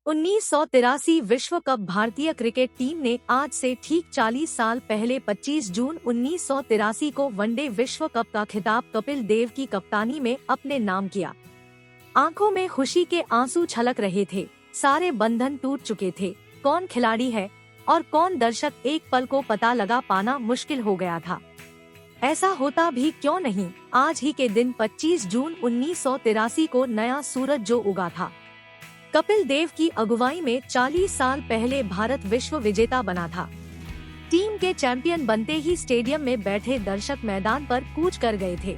1983 विश्व कप भारतीय cricket team ने आज से ठीक 40 साल पहले 25 जून 1983 को वनडे विश्व कप का खिताब कपिल देव की कप्तानी में अपने नाम किया। आंखों में खुशी के आंसू छलक रहे थे, सारे बंधन टूट चुके थे। कौन खिलाड़ी है और कौन दर्शक, एक पल को पता लगा पाना मुश्किल हो गया था। ऐसा होता भी क्यों नहीं, आज ही के दिन 25 जून 1983 को नया सूरज जो उगा था। कपिल देव की अगुवाई में 40 साल पहले भारत विश्व विजेता बना था। टीम के चैंपियन बनते ही स्टेडियम में बैठे दर्शक मैदान पर कूच कर गए थे।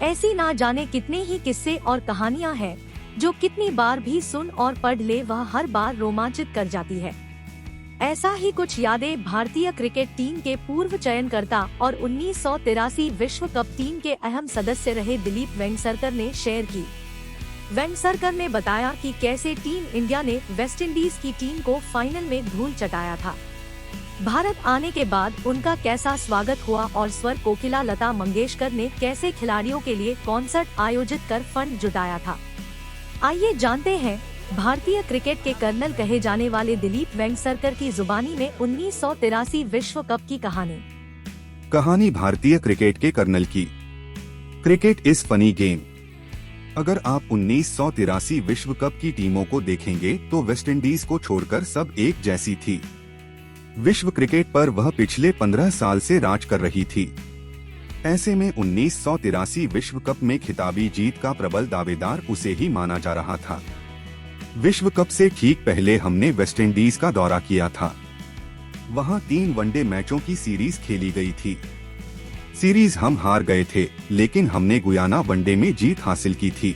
ऐसी ना जाने कितने ही किस्से और कहानियां हैं जो कितनी बार भी सुन और पढ़ ले वह हर बार रोमांचित कर जाती है। ऐसा ही कुछ यादें भारतीय क्रिकेट टीम के पूर्व चयनकर्ता और 1983 विश्व कप टीम के अहम सदस्य रहे दिलीप वेंगसरकर ने शेयर की। वेंगसरकर ने बताया कि कैसे टीम इंडिया ने वेस्टइंडीज की टीम को फाइनल में धूल चटाया था। भारत आने के बाद उनका कैसा स्वागत हुआ और स्वर कोकिला लता मंगेशकर ने कैसे खिलाड़ियों के लिए कॉन्सर्ट आयोजित कर फंड जुटाया था। आइए जानते हैं भारतीय क्रिकेट के कर्नल कहे जाने वाले दिलीप वेंगसरकर की जुबानी में 1983 विश्व कप की कहानी भारतीय क्रिकेट के कर्नल की। Cricket is funny game. अगर आप 1983 विश्व कप की टीमों को देखेंगे तो वेस्टइंडीज को छोड़कर सब एक जैसी थी। विश्व क्रिकेट पर वह पिछले 15 साल से राज कर रही थी। ऐसे में 1983 विश्व कप में खिताबी जीत का प्रबल दावेदार उसे ही माना जा रहा था। विश्व कप से ठीक पहले हमने वेस्टइंडीज का दौरा किया था। वहां 3 वनडे मैचों की सीरीज खेली गई थी। सीरीज हम हार गए थे, लेकिन हमने गुयाना वनडे में जीत हासिल की थी।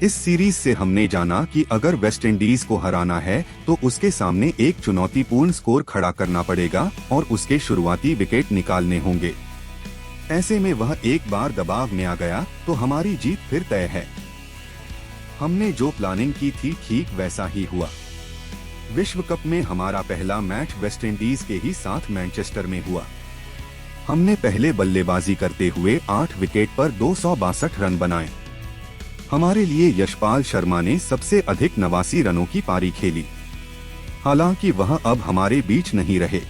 इस सीरीज से हमने जाना कि अगर वेस्टइंडीज को हराना है तो उसके सामने एक चुनौतीपूर्ण स्कोर खड़ा करना पड़ेगा और उसके शुरुआती विकेट निकालने होंगे। ऐसे में वह एक बार दबाव में आ गया तो हमारी जीत फिर तय है। हमने जो प्लानिंग की थी ठीक वैसा ही हुआ। विश्व कप में हमारा पहला मैच वेस्टइंडीज के ही साथ मैनचेस्टर में हुआ। हमने पहले बल्लेबाजी करते हुए 8 विकेट पर 262 रन बनाए। हमारे लिए यशपाल शर्मा ने सबसे अधिक 89 रनों की पारी खेली। हालांकि वह अब हमारे बीच नहीं रहे।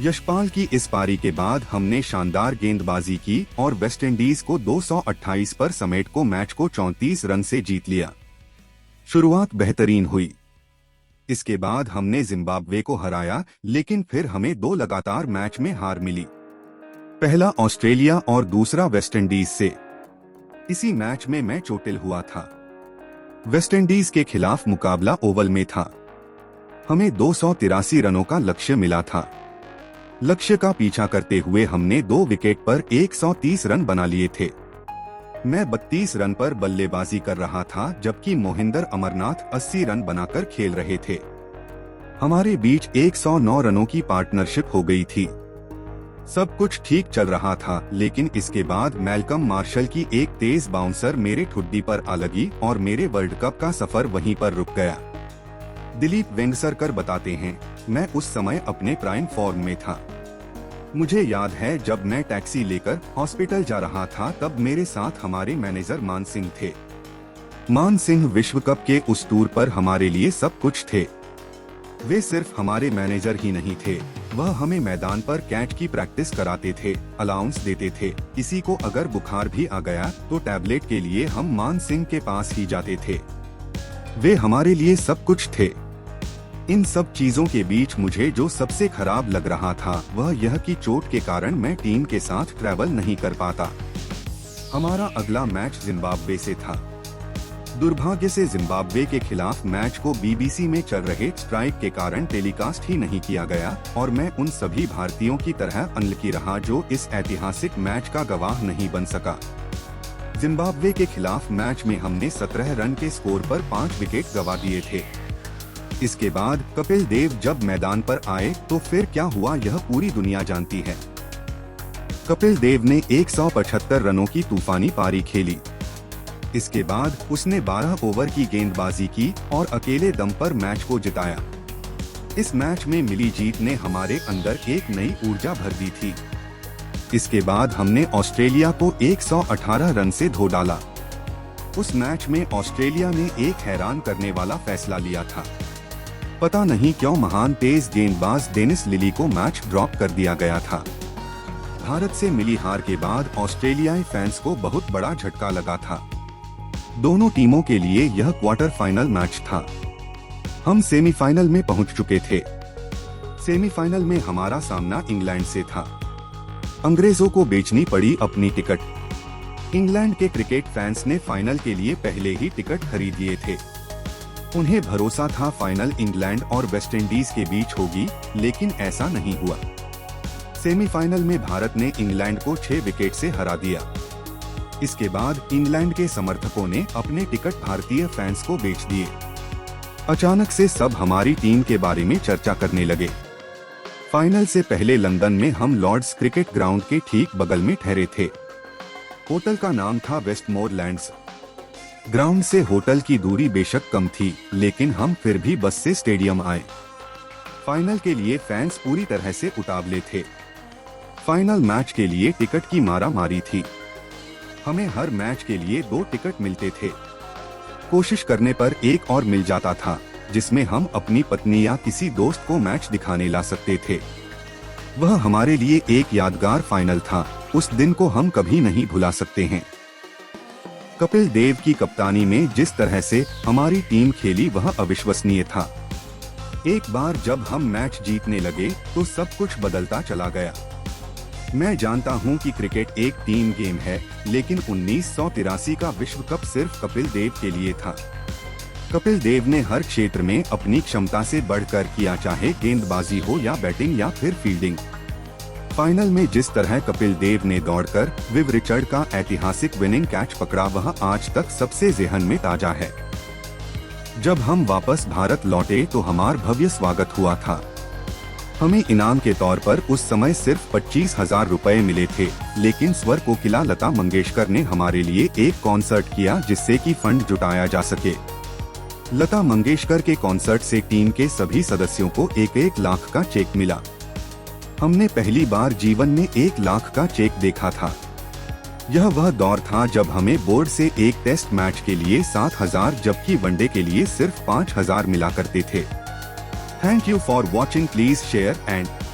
यशपाल की इस पारी के बाद हमने शानदार गेंदबाजी की और वेस्टइंडीज को 228 पर समेट को मैच को 34 रन से जीत लिया। शुरुआत बेहतरीन हुई। इसके बाद हमने जिम्बाब्वे को हराया, लेकिन फिर हमें 2 लगातार मैच में हार मिली। पहला ऑस्ट्रेलिया और दूसरा वेस्टइंडीज से। इसी मैच में मैं चोटिल हुआ था। वेस्टइंडीज के खिलाफ मुकाबला ओवल में था। हमें 283 रनों का लक्ष्य मिला था। लक्ष्य का पीछा करते हुए हमने 2 विकेट पर 130 रन बना लिए थे। मैं 32 रन पर बल्लेबाजी कर रहा था, जबकि मोहिंदर अमरनाथ 80 रन बनाकर खेल रहे थे। हमारे बीच 109 रनों की पार्टनरशिप हो गई थी। सब कुछ ठीक चल रहा था, लेकिन इसके बाद मैल्कम मार्शल की एक तेज बाउंसर मेरे ठुड्डी पर आ लगी और मेरे वर्ल्ड कप का सफर वहीं पर रुक गया। दिलीप वेंगसरकर बताते हैं, मैं उस समय अपने प्राइम फॉर्म में था। मुझे याद है जब मैं टैक्सी लेकर हॉस्पिटल जा रहा था तब मेरे साथ हमारे मैनेजर मान सिंह थे। मान सिंह विश्व कप के उस टूर पर हमारे लिए सब कुछ थे। वे सिर्फ हमारे मैनेजर ही नहीं थे, वह हमें मैदान पर कैच की प्रैक्टिस कराते थे, अलाउंस देते थे। किसी को अगर बुखार भी आ गया तो टैबलेट के लिए हम मान सिंह के पास ही जाते थे। वे हमारे लिए सब कुछ थे। इन सब चीजों के बीच मुझे जो सबसे खराब लग रहा था वह यह कि चोट के कारण मैं टीम के साथ ट्रैवल नहीं कर पाता। हमारा अगला मैच जिम्बाब्वे से था। दुर्भाग्य से जिम्बाब्वे के खिलाफ मैच को बीबीसी में चल रहे स्ट्राइक के कारण टेलीकास्ट ही नहीं किया गया और मैं उन सभी भारतीयों की तरह अनलकी रहा जो इस ऐतिहासिक मैच का गवाह नहीं बन सका। जिम्बाब्वे के खिलाफ मैच में हमने 17 रन के स्कोर पर 5 विकेट गंवा दिए थे। इसके बाद कपिल देव जब मैदान पर आए तो फिर क्या हुआ यह पूरी दुनिया जानती है। कपिल देव ने 175 रनों की तूफानी पारी खेली। इसके बाद उसने 12 ओवर की गेंदबाजी की और अकेले दम पर मैच को जिताया। इस मैच में मिली जीत ने हमारे अंदर एक नई ऊर्जा भर दी थी। इसके बाद हमने ऑस्ट्रेलिया को 118 रन से धो डाला। उस मैच में ऑस्ट्रेलिया ने एक हैरान करने वाला फैसला लिया था। पता नहीं क्यों महान तेज गेंदबाज डेनिस लिली को मैच ड्रॉप कर दिया गया था। भारत से मिली हार के बाद ऑस्ट्रेलियाई फैंस को बहुत बड़ा झटका लगा था। दोनों टीमों के लिए यह क्वार्टर फाइनल मैच था। हम सेमीफाइनल में पहुंच चुके थे। सेमीफाइनल में हमारा सामना इंग्लैंड से था। अंग्रेजों को बेचनी पड़ी अपनी टिकट। इंग्लैंड के क्रिकेट फैंस ने फाइनल के लिए पहले ही टिकट खरीद लिए थे। उन्हें भरोसा था फाइनल इंग्लैंड और वेस्टइंडीज के बीच होगी, लेकिन ऐसा नहीं हुआ। सेमीफाइनल में भारत ने इंग्लैंड को 6 विकेट से हरा दिया। इसके बाद इंग्लैंड के समर्थकों ने अपने टिकट भारतीय फैंस को बेच दिए। अचानक से सब हमारी टीम के बारे में चर्चा करने लगे। फाइनल से पहले लंदन में हम लॉर्ड्स क्रिकेट ग्राउंड के ठीक बगल में ठहरे थे। होटल का नाम था वेस्टमोरलैंड्स। ग्राउंड से होटल की दूरी बेशक कम थी, लेकिन हम फिर भी बस से स्टेडियम आए। फाइनल के लिए फैंस पूरी तरह से उतावले थे। फाइनल मैच के लिए टिकट की मारामारी थी। हमें हर मैच के लिए 2 टिकट मिलते थे। कोशिश करने पर एक और मिल जाता था, जिसमें हम अपनी पत्नी या किसी दोस्त को मैच दिखाने ला सकते थे। वह हमारे लिए एक यादगार फाइनल था। उस दिन को हम कभी नहीं भुला सकते हैं। कपिल देव की कप्तानी में जिस तरह से हमारी टीम खेली वह अविश्वसनीय था। एक बार जब हम मैच जीतने लगे तो सब कुछ बदलता चला गया। मैं जानता हूं कि क्रिकेट एक टीम गेम है, लेकिन 1983 का विश्व कप सिर्फ कपिल देव के लिए था। कपिल देव ने हर क्षेत्र में अपनी क्षमता से बढ़कर किया, चाहे गेंदबाजी हो या बैटिंग या फिर फील्डिंग। फाइनल में जिस तरह कपिल देव ने दौड़कर विव रिचर्ड का ऐतिहासिक विनिंग कैच पकड़ा, वह आज तक सबसे ज़हन में ताजा है। जब हम वापस भारत लौटे तो हमारा भव्य स्वागत हुआ था। हमें इनाम के तौर पर उस समय सिर्फ 25,000 रुपए मिले थे, लेकिन स्वर कोकिला लता मंगेशकर ने हमारे लिए एक कॉन्सर्ट किया जिससे कि फंड जुटाया जा सके। लता मंगेशकर के कॉन्सर्ट से टीम के सभी सदस्यों को 1-1 लाख का चेक मिला। हमने पहली बार जीवन में 1 लाख का चेक देखा था। यह वह दौर था जब हमें बोर्ड से एक टेस्ट मैच के लिए 7,000 जबकि वनडे के लिए सिर्फ 5,000 मिला करते थे। Thank you for watching. Please share and